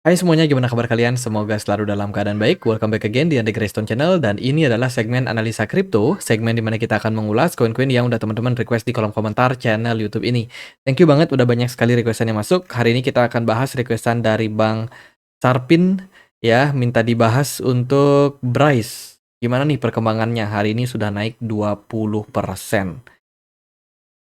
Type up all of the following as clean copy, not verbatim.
Hai semuanya, gimana kabar kalian? Semoga selalu dalam keadaan baik. Welcome back again di Andre Greystone Channel, dan ini adalah segmen analisa kripto, segmen dimana kita akan mengulas koin-koin yang udah teman-teman request di kolom komentar channel YouTube ini. Thank you banget, udah banyak sekali requestan yang masuk. Hari ini kita akan bahas requestan dari Bang Sarpin, ya, minta dibahas untuk Bryce. Gimana nih perkembangannya? Hari ini sudah naik 20%.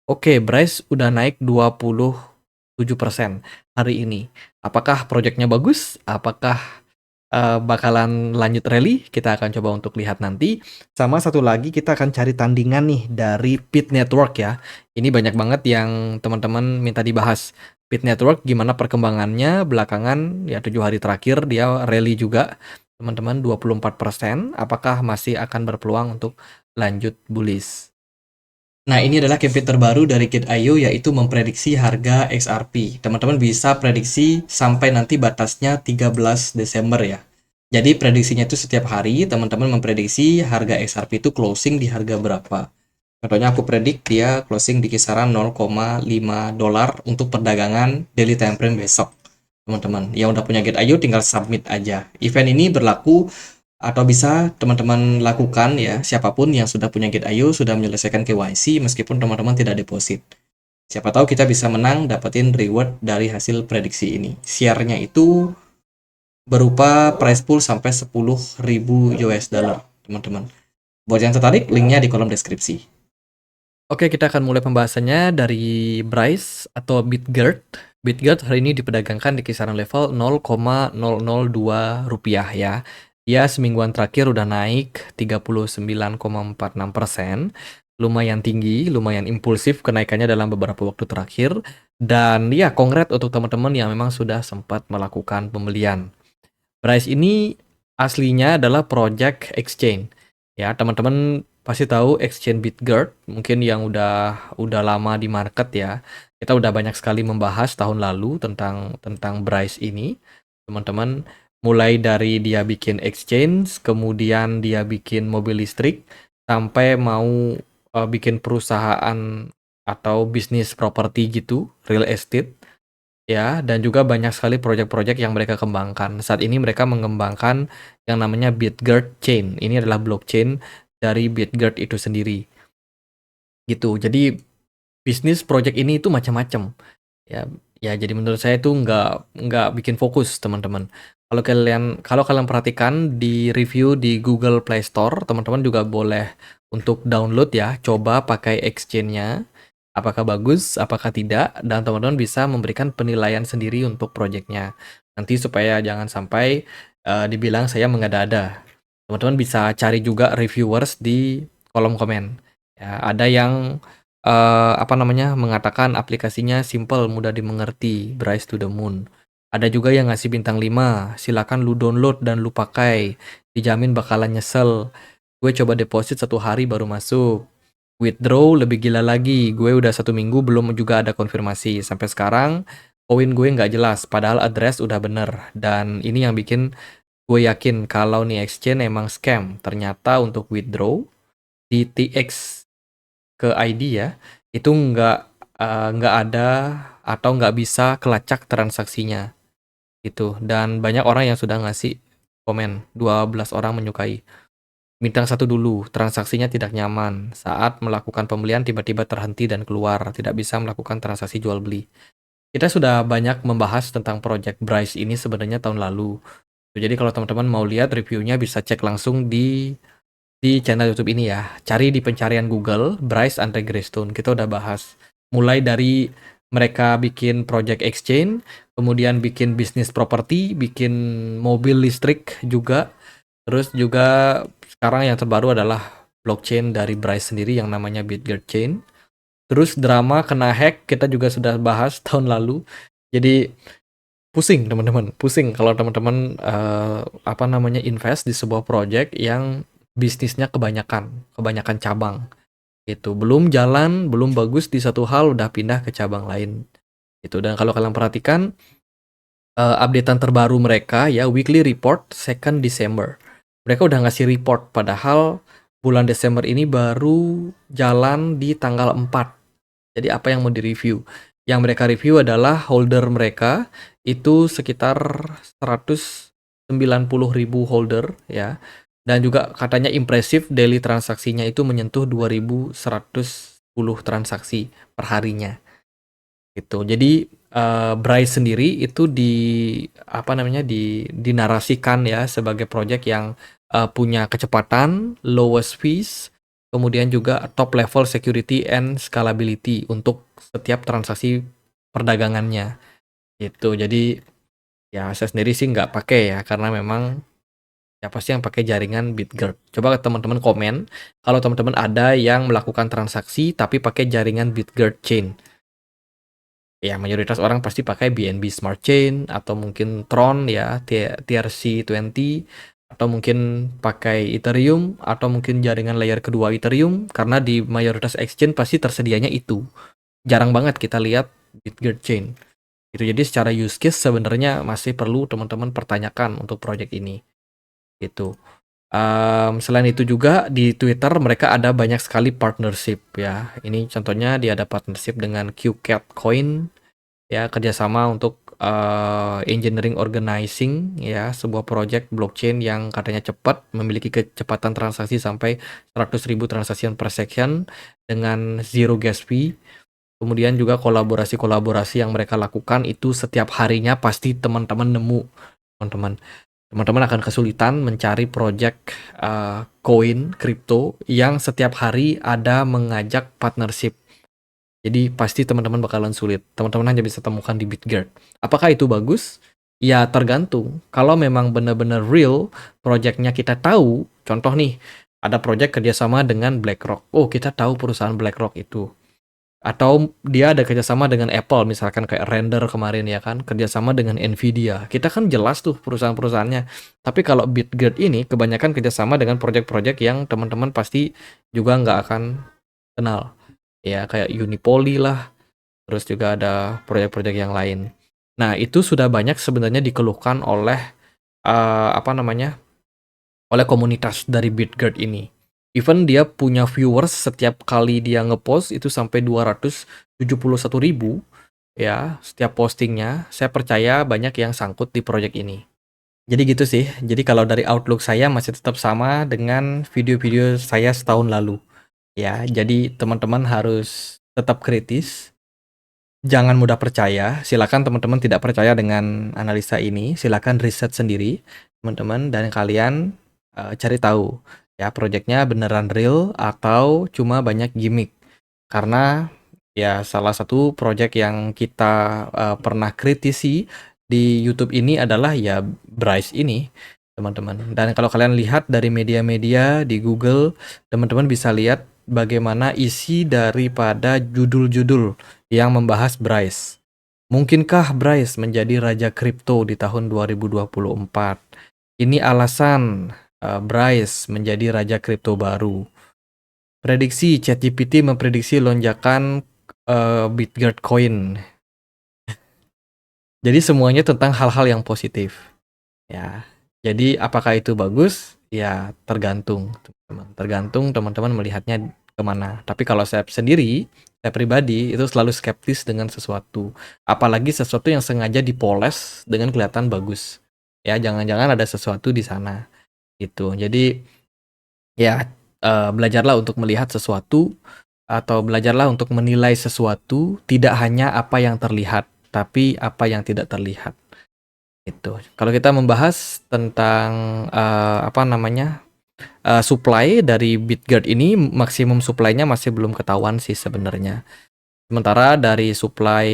Oke, Bryce udah naik 27% hari ini. Apakah proyeknya bagus? Apakah bakalan lanjut rally? Kita akan coba untuk lihat nanti. Sama satu lagi kita akan cari tandingan nih dari Pit Network ya. Ini banyak banget yang teman-teman minta dibahas. Pit Network gimana perkembangannya belakangan ya 7 hari terakhir dia rally juga. Teman-teman 24%. Apakah masih akan berpeluang untuk lanjut bullish? Nah, ini adalah campaign terbaru dari Gate.io, yaitu memprediksi harga XRP. Teman-teman bisa prediksi sampai nanti batasnya 13 Desember ya. Jadi prediksinya itu setiap hari teman-teman memprediksi harga XRP itu closing di harga berapa. Contohnya aku predik dia closing di kisaran 0,5 dolar untuk perdagangan daily time frame besok. Teman-teman yang udah punya Gate.io tinggal submit aja. Event ini berlaku atau bisa teman-teman lakukan ya, siapapun yang sudah punya Gate.io sudah menyelesaikan KYC meskipun teman-teman tidak deposit. Siapa tahu kita bisa menang dapetin reward dari hasil prediksi ini. Share-nya itu berupa price pool sampai 10.000 US dollar, teman-teman. Buat yang tertarik, linknya di kolom deskripsi. Oke, kita akan mulai pembahasannya dari Bryce atau BitGert. BitGert hari ini diperdagangkan di kisaran level 0,002 rupiah ya. Dia semingguan terakhir udah naik 39,46%. Lumayan tinggi, lumayan impulsif kenaikannya dalam beberapa waktu terakhir. Dan ya, kongret untuk teman-teman yang memang sudah sempat melakukan pembelian. Bryce ini aslinya adalah project exchange. Ya, teman-teman pasti tahu exchange BitGert, mungkin yang udah lama di market ya. Kita udah banyak sekali membahas tahun lalu tentang Bryce ini. Teman-teman, mulai dari dia bikin exchange, kemudian dia bikin mobil listrik, sampai mau bikin perusahaan atau bisnis properti gitu, real estate. Ya, dan juga banyak sekali proyek-proyek yang mereka kembangkan. Saat ini mereka mengembangkan yang namanya BitGert Chain. Ini adalah blockchain dari BitGert itu sendiri. Gitu. Jadi bisnis proyek ini itu macam-macam. Ya, ya jadi menurut saya itu nggak bikin fokus, teman-teman. Kalau kalian perhatikan di review di Google Play Store, teman-teman juga boleh untuk download ya, coba pakai exchange-nya. Apakah bagus, apakah tidak, dan teman-teman bisa memberikan penilaian sendiri untuk proyeknya. Nanti supaya jangan sampai dibilang saya mengada-ada. Teman-teman bisa cari juga reviewers di kolom komen. Ya, ada yang mengatakan aplikasinya simple, mudah dimengerti, Bryce to the Moon. Ada juga yang ngasih bintang 5, silakan lu download dan lu pakai, dijamin bakalan nyesel. Gue coba deposit 1 hari baru masuk. Withdraw lebih gila lagi, gue udah 1 minggu belum juga ada konfirmasi. Sampai sekarang, koin gue nggak jelas, padahal address udah bener. Dan ini yang bikin gue yakin kalau nih exchange emang scam. Ternyata untuk withdraw di TX ke ID ya, itu nggak ada atau nggak bisa kelacak transaksinya gitu. Dan banyak orang yang sudah ngasih komen, 12 orang menyukai. Bintang 1 dulu, transaksinya tidak nyaman. Saat melakukan pembelian tiba-tiba terhenti dan keluar, tidak bisa melakukan transaksi jual beli. Kita sudah banyak membahas tentang project Bryce ini sebenarnya tahun lalu. Jadi kalau teman-teman mau lihat reviewnya bisa cek langsung di channel YouTube ini ya. Cari di pencarian Google Bryce Andre Greystone. Kita udah bahas mulai dari mereka bikin project exchange, kemudian bikin bisnis properti, bikin mobil listrik juga. Terus juga sekarang yang terbaru adalah blockchain dari Bryce sendiri yang namanya BitGert Chain. Terus drama kena hack kita juga sudah bahas tahun lalu. Jadi pusing teman-teman, pusing kalau teman-teman invest di sebuah project yang bisnisnya kebanyakan cabang. Itu belum jalan, belum bagus di satu hal udah pindah ke cabang lain. Itu, dan kalau kalian perhatikan updatean terbaru mereka ya, weekly report 2 Desember. Mereka udah ngasih report padahal bulan Desember ini baru jalan di tanggal 4. Jadi apa yang mau direview? Yang mereka review adalah holder mereka itu sekitar 190.000 holder ya. Dan juga katanya impresif daily transaksinya itu menyentuh 2.110 transaksi per harinya. Gitu. Jadi Bryce sendiri itu apa namanya dinarasikan ya sebagai project yang punya kecepatan, lowest fees, kemudian juga top level security and scalability untuk setiap transaksi perdagangannya. Gitu. Jadi ya saya sendiri sih nggak pakai ya karena memang ya pasti yang pakai jaringan Bitgert. Coba teman-teman komen kalau teman-teman ada yang melakukan transaksi tapi pakai jaringan Bitgert chain. Ya, mayoritas orang pasti pakai BNB Smart Chain atau mungkin Tron ya, TRC20 atau mungkin pakai Ethereum atau mungkin jaringan layer kedua Ethereum karena di mayoritas exchange pasti tersedianya itu. Jarang banget kita lihat Bitgert Chain. Itu jadi secara use case sebenarnya masih perlu teman-teman pertanyakan untuk project ini. Gitu. Selain itu juga di Twitter mereka ada banyak sekali partnership ya. Ini contohnya dia ada partnership dengan QCat Coin ya, kerjasama untuk engineering organizing ya, sebuah project blockchain yang katanya cepat, memiliki kecepatan transaksi sampai 100.000 transaksi per second dengan zero gas fee. Kemudian juga kolaborasi-kolaborasi yang mereka lakukan itu setiap harinya pasti teman-teman nemu, teman-teman. Teman-teman akan kesulitan mencari project koin kripto yang setiap hari ada mengajak partnership. Jadi pasti teman-teman bakalan sulit. Teman-teman hanya bisa temukan di Bitgert. Apakah itu bagus? Ya tergantung. Kalau memang benar-benar real, projectnya kita tahu. Contoh nih, ada project kerjasama dengan BlackRock. Oh, kita tahu perusahaan BlackRock itu. Atau dia ada kerjasama dengan Apple, misalkan kayak Render kemarin ya kan, kerjasama dengan Nvidia. Kita kan jelas tuh perusahaan-perusahaannya. Tapi kalau Bitgert ini kebanyakan kerjasama dengan project-project yang teman-teman pasti juga nggak akan kenal. Ya kayak Unipoly lah, terus juga ada proyek-proyek yang lain. Nah, itu sudah banyak sebenarnya dikeluhkan oleh apa namanya? Oleh komunitas dari Bitgert ini. Even dia punya viewers setiap kali dia ngepost itu sampai 271.000 ya setiap postingnya. Saya percaya banyak yang sangkut di proyek ini. Jadi gitu sih. Jadi kalau dari outlook saya masih tetap sama dengan video-video saya setahun lalu. Ya, jadi teman-teman harus tetap kritis. Jangan mudah percaya. Silakan teman-teman tidak percaya dengan analisa ini. Silakan riset sendiri, teman-teman, dan kalian cari tahu ya proyeknya beneran real atau cuma banyak gimmick. Karena ya salah satu proyek yang kita pernah kritisi di YouTube ini adalah ya Bryce ini, teman-teman. Dan kalau kalian lihat dari media-media di Google, teman-teman bisa lihat bagaimana isi daripada judul-judul yang membahas Bryce. Mungkinkah Bryce menjadi raja kripto di tahun 2024? Ini alasan Bryce menjadi raja kripto baru. Prediksi ChatGPT memprediksi lonjakan Bitgert Coin. Jadi semuanya tentang hal-hal yang positif. Ya. Jadi apakah itu bagus? Ya tergantung, teman-teman. Tergantung teman-teman melihatnya kemana. Tapi kalau saya sendiri, saya pribadi itu selalu skeptis dengan sesuatu. Apalagi sesuatu yang sengaja dipoles dengan kelihatan bagus. Ya jangan-jangan ada sesuatu di sana. Gitu. Jadi ya belajarlah untuk melihat sesuatu atau belajarlah untuk menilai sesuatu tidak hanya apa yang terlihat, tapi apa yang tidak terlihat. Itu. Kalau kita membahas tentang apa namanya supply dari Bitgert ini, maksimum supply-nya masih belum ketahuan sih sebenarnya. Sementara dari supply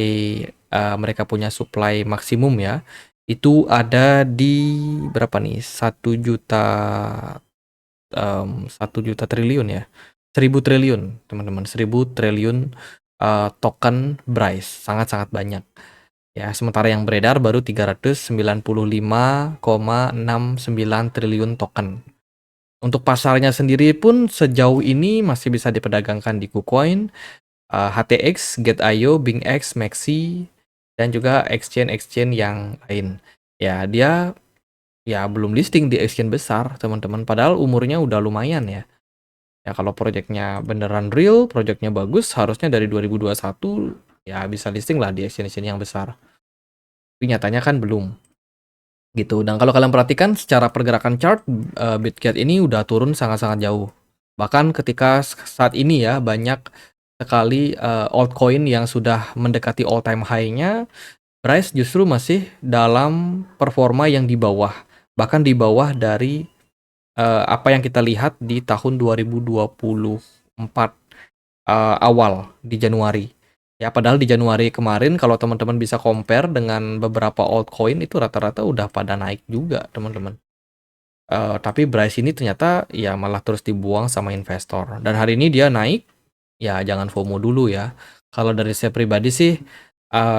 mereka punya supply maksimum ya, itu ada di berapa nih? 1 juta 1 juta triliun ya, 1.000 triliun teman-teman, 1.000 triliun token Bryce, sangat-sangat banyak. Ya, sementara yang beredar baru 395,69 triliun token. Untuk pasarnya sendiri pun sejauh ini masih bisa diperdagangkan di KuCoin, HTX, Gate.io, BingX, Maxi, dan juga exchange-exchange yang lain. Ya, dia ya belum listing di exchange besar, teman-teman. Padahal umurnya udah lumayan ya. Ya kalau proyeknya beneran real, proyeknya bagus, harusnya dari 2021 ya bisa listing lah di exchange yang besar. Tapi nyatanya kan belum gitu. Dan kalau kalian perhatikan secara pergerakan chart, Bitget ini udah turun sangat-sangat jauh. Bahkan ketika saat ini ya banyak sekali altcoin yang sudah mendekati all time high-nya, price justru masih dalam performa yang di bawah, bahkan di bawah dari apa yang kita lihat di tahun 2024 awal di Januari. Ya, padahal di Januari kemarin kalau teman-teman bisa compare dengan beberapa altcoin itu rata-rata udah pada naik juga, teman-teman. Tapi Bryce ini ternyata ya malah terus dibuang sama investor. Dan hari ini dia naik, ya jangan FOMO dulu ya. Kalau dari saya pribadi sih,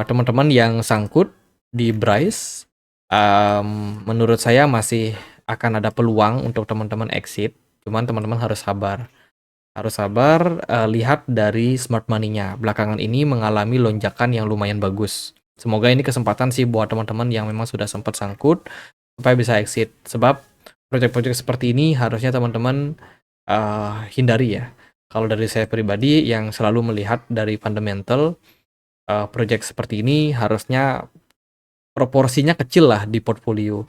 teman-teman yang sangkut di Bryce, menurut saya masih akan ada peluang untuk teman-teman exit. Cuman teman-teman harus sabar. Harus sabar, lihat dari smart money-nya. Belakangan ini mengalami lonjakan yang lumayan bagus. Semoga ini kesempatan sih buat teman-teman yang memang sudah sempat sangkut supaya bisa exit. Sebab proyek-proyek seperti ini harusnya teman-teman hindari ya. Kalau dari saya pribadi yang selalu melihat dari fundamental, proyek seperti ini harusnya proporsinya kecil lah di portfolio.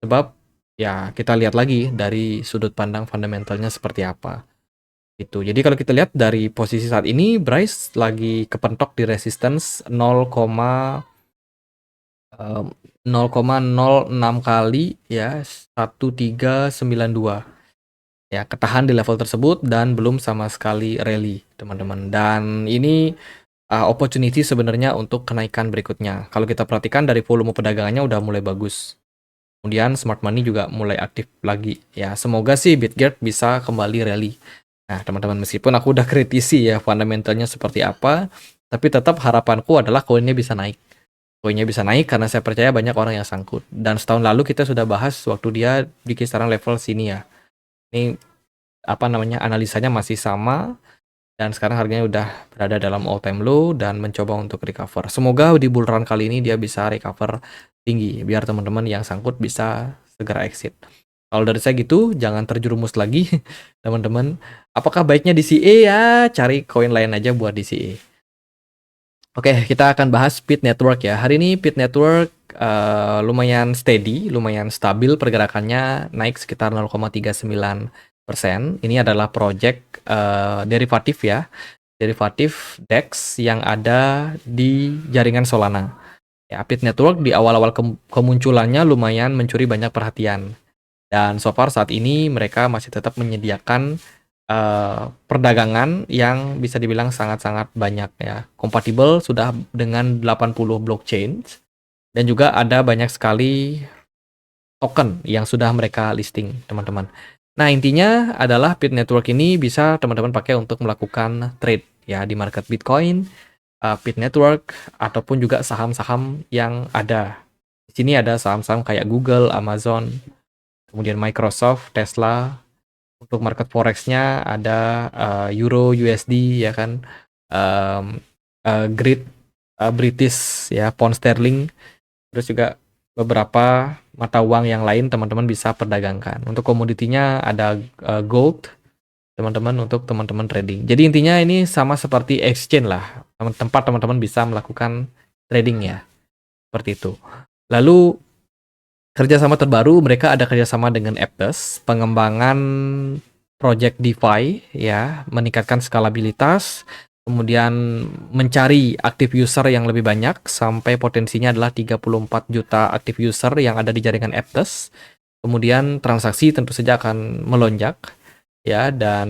Sebab ya kita lihat lagi dari sudut pandang fundamentalnya seperti apa. Itu. Jadi kalau kita lihat dari posisi saat ini, Bryce lagi kepentok di resistance 0,06 kali ya 1392. Ya, ketahan di level tersebut dan belum sama sekali rally, teman-teman. Dan ini opportunity sebenarnya untuk kenaikan berikutnya. Kalau kita perhatikan dari volume perdagangannya udah mulai bagus. Kemudian smart money juga mulai aktif lagi. Ya, semoga sih Bitget bisa kembali rally. Nah, teman-teman, meskipun aku udah kritisi ya fundamentalnya seperti apa, tapi tetap harapanku adalah koinnya bisa naik. Koinnya bisa naik karena saya percaya banyak orang yang sangkut. Dan setahun lalu kita sudah bahas waktu dia di kisaran level sini ya. Ini apa namanya, analisanya masih sama dan sekarang harganya udah berada dalam all time low dan mencoba untuk recover. Semoga di bull run kali ini dia bisa recover tinggi biar teman-teman yang sangkut bisa segera exit. Kalau dari saya gitu, jangan terjerumus lagi, teman-teman. Apakah baiknya DCA? Ya, cari koin lain aja buat DCA. Oke, kita akan bahas Pit Network ya. Hari ini Pit Network lumayan steady, lumayan stabil pergerakannya, naik sekitar 0,39%. Ini adalah project derivatif ya, derivatif DEX yang ada di jaringan Solana. Ya, Pit Network di awal-awal kemunculannya lumayan mencuri banyak perhatian. Dan so far saat ini mereka masih tetap menyediakan perdagangan yang bisa dibilang sangat-sangat banyak ya. Kompatibel sudah dengan 80 blockchain dan juga ada banyak sekali token yang sudah mereka listing, teman-teman. Nah, intinya adalah Pit Network ini bisa teman-teman pakai untuk melakukan trade ya di market Bitcoin, Pit Network ataupun juga saham-saham yang ada. Di sini ada saham-saham kayak Google, Amazon, kemudian Microsoft, Tesla. Untuk market forex-nya ada Euro, USD ya kan, Great British ya, Pound Sterling, terus juga beberapa mata uang yang lain teman-teman bisa perdagangkan. Untuk komoditinya ada gold, teman-teman, untuk teman-teman trading. Jadi intinya ini sama seperti exchange lah, tempat teman-teman bisa melakukan trading ya, seperti itu. Lalu kerjasama terbaru, mereka ada kerjasama dengan Aptos, pengembangan project DeFi, ya, meningkatkan skalabilitas, kemudian mencari active user yang lebih banyak, sampai potensinya adalah 34 juta active user yang ada di jaringan Aptos. Kemudian transaksi tentu saja akan melonjak, ya, dan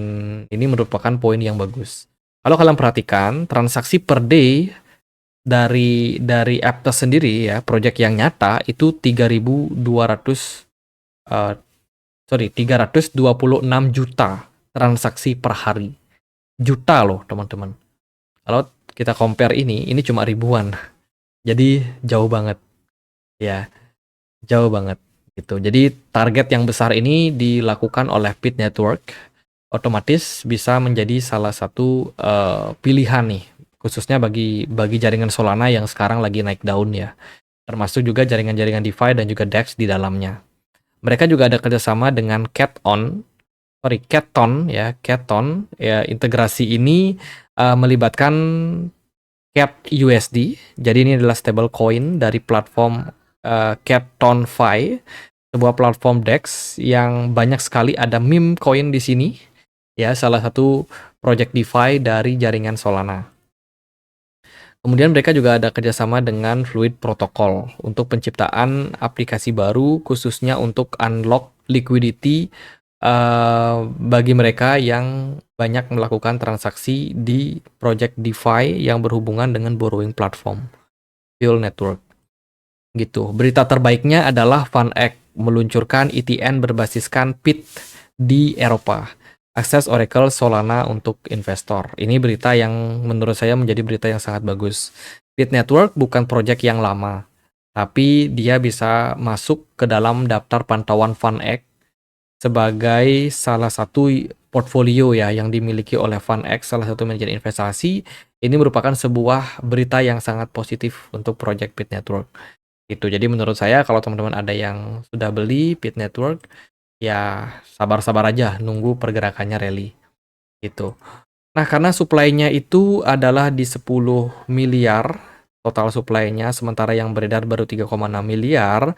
ini merupakan poin yang bagus. Kalau kalian perhatikan, transaksi per day dari Aptos sendiri ya, project yang nyata itu 326 juta transaksi per hari. Juta loh, teman-teman. Kalau kita compare ini cuma ribuan. Jadi jauh banget. Ya, jauh banget gitu. Jadi target yang besar ini dilakukan oleh Pit Network, otomatis bisa menjadi salah satu pilihan nih, khususnya bagi jaringan Solana yang sekarang lagi naik daun ya, termasuk juga jaringan-jaringan DeFi dan juga DEX di dalamnya. Mereka juga ada kerjasama dengan Katon ya. Integrasi ini melibatkan CAT USD. Jadi ini adalah stable coin dari platform CAT-TONFi, sebuah platform DEX yang banyak sekali ada meme coin di sini. Ya, salah satu project DeFi dari jaringan Solana. Kemudian mereka juga ada kerjasama dengan Fluid Protocol untuk penciptaan aplikasi baru khususnya untuk unlock liquidity bagi mereka yang banyak melakukan transaksi di project DeFi yang berhubungan dengan borrowing platform, Fuel Network. Gitu. Berita terbaiknya adalah FunEgg meluncurkan ETN berbasiskan PIT di Eropa. Akses Oracle Solana untuk investor. Ini berita yang menurut saya menjadi berita yang sangat bagus. PIT Network bukan proyek yang lama, tapi dia bisa masuk ke dalam daftar pantauan FunEgg sebagai salah satu portfolio ya yang dimiliki oleh FunEgg, salah satu manajer investasi. Ini merupakan sebuah berita yang sangat positif untuk proyek PIT Network. Itu. Jadi menurut saya kalau teman-teman ada yang sudah beli PIT Network, ya sabar-sabar aja nunggu pergerakannya rally. Gitu. Nah, karena supply-nya itu adalah di 10 miliar total supply-nya, sementara yang beredar baru 3,6 miliar,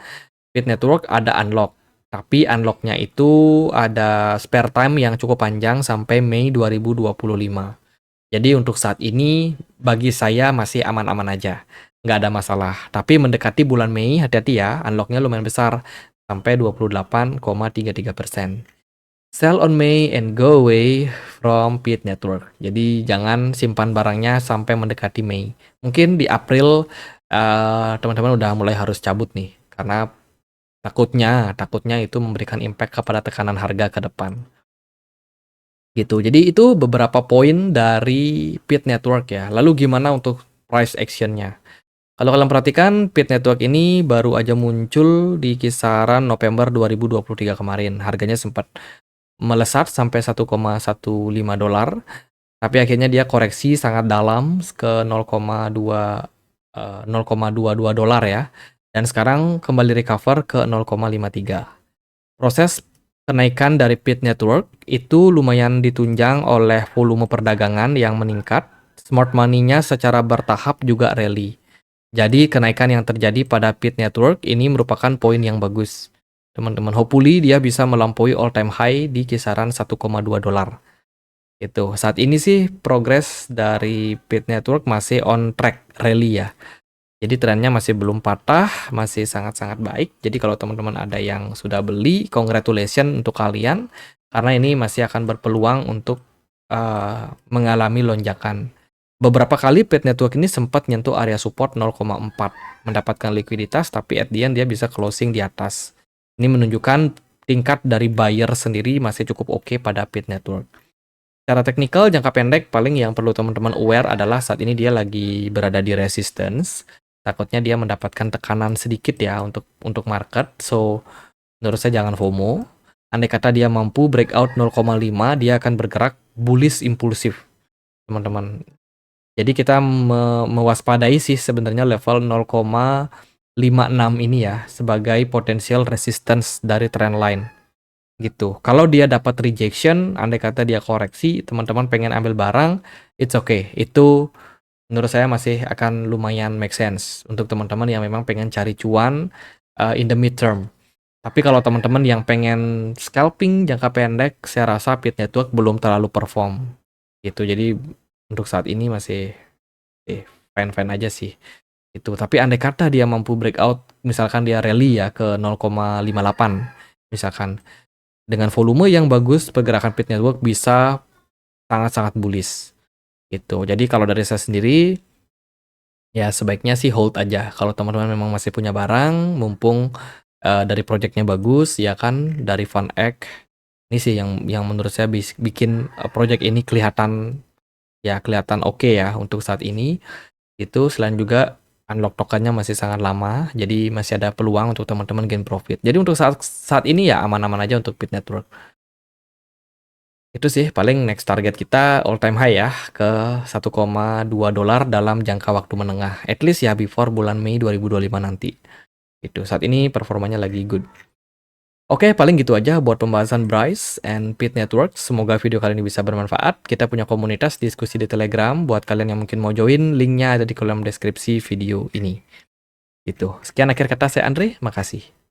PIT Network ada unlock. Tapi unlock-nya itu ada spare time yang cukup panjang sampai Mei 2025. Jadi untuk saat ini bagi saya masih aman-aman aja, nggak ada masalah. Tapi mendekati bulan Mei, hati-hati ya, unlock-nya lumayan besar, sampai 28,33%. Sell on May and go away from PIT Network. Jadi jangan simpan barangnya sampai mendekati Mei. Mungkin di April teman-teman udah mulai harus cabut nih, karena takutnya itu memberikan impact kepada tekanan harga ke depan. Gitu. Jadi itu beberapa poin dari PIT Network ya. Lalu gimana untuk price action-nya? Kalau kalian perhatikan, PIT Network ini baru aja muncul di kisaran November 2023 kemarin. Harganya sempat melesat sampai 1,15 dolar, tapi akhirnya dia koreksi sangat dalam ke 0,22 dolar ya. Dan sekarang kembali recover ke 0,53. Proses kenaikan dari PIT Network itu lumayan ditunjang oleh volume perdagangan yang meningkat, smart money-nya secara bertahap juga rally. Jadi kenaikan yang terjadi pada PIT Network ini merupakan poin yang bagus. Teman-teman, hopefully dia bisa melampaui all time high di kisaran 1,2 dolar. Itu. Saat ini sih progres dari PIT Network masih on track rally ya. Jadi trennya masih belum patah, masih sangat-sangat baik. Jadi kalau teman-teman ada yang sudah beli, congratulations untuk kalian. Karena ini masih akan berpeluang untuk mengalami lonjakan. Beberapa kali PIT Network ini sempat nyentuh area support 0,4, mendapatkan likuiditas, tapi at the end dia bisa closing di atas. Ini menunjukkan tingkat dari buyer sendiri masih cukup oke pada PIT Network. Secara teknikal, jangka pendek paling yang perlu teman-teman aware adalah saat ini dia lagi berada di resistance. Takutnya dia mendapatkan tekanan sedikit ya untuk market. So, menurut saya jangan FOMO. Andai kata dia mampu breakout 0,5, dia akan bergerak bullish impulsif, teman-teman. Jadi kita mewaspadai sih sebenarnya level 0,56 ini ya sebagai potensial resistance dari trend line. Gitu. Kalau dia dapat rejection, andai kata dia koreksi, teman-teman pengen ambil barang, it's okay. Itu menurut saya masih akan lumayan make sense untuk teman-teman yang memang pengen cari cuan in the midterm. Tapi kalau teman-teman yang pengen scalping jangka pendek, saya rasa PIT Network belum terlalu perform. Gitu. Jadi untuk saat ini masih fine-fine aja sih. Itu. Tapi andai kata dia mampu breakout, misalkan dia rally ya ke 0,58 misalkan, dengan volume yang bagus, pergerakan PIT Network bisa sangat-sangat bullish. Gitu. Jadi kalau dari saya sendiri, ya sebaiknya sih hold aja. Kalau teman-teman memang masih punya barang, mumpung dari projectnya bagus, ya kan, dari FunEgg, ini sih yang menurut saya bikin project ini kelihatan oke ya untuk saat ini. Itu selain juga unlock tokennya masih sangat lama, jadi masih ada peluang untuk teman-teman gain profit. Jadi untuk saat ini ya aman-aman aja untuk PIT Network. Itu sih paling next target kita all time high ya ke 1,2 dolar dalam jangka waktu menengah. At least ya before bulan Mei 2025 nanti. Itu saat ini performanya lagi good. Oke, paling gitu aja buat pembahasan Bryce and Pit Network. Semoga video kali ini bisa bermanfaat. Kita punya komunitas diskusi di Telegram. Buat kalian yang mungkin mau join, linknya ada di kolom deskripsi video ini. Gitu. Sekian akhir kata saya Andre, makasih.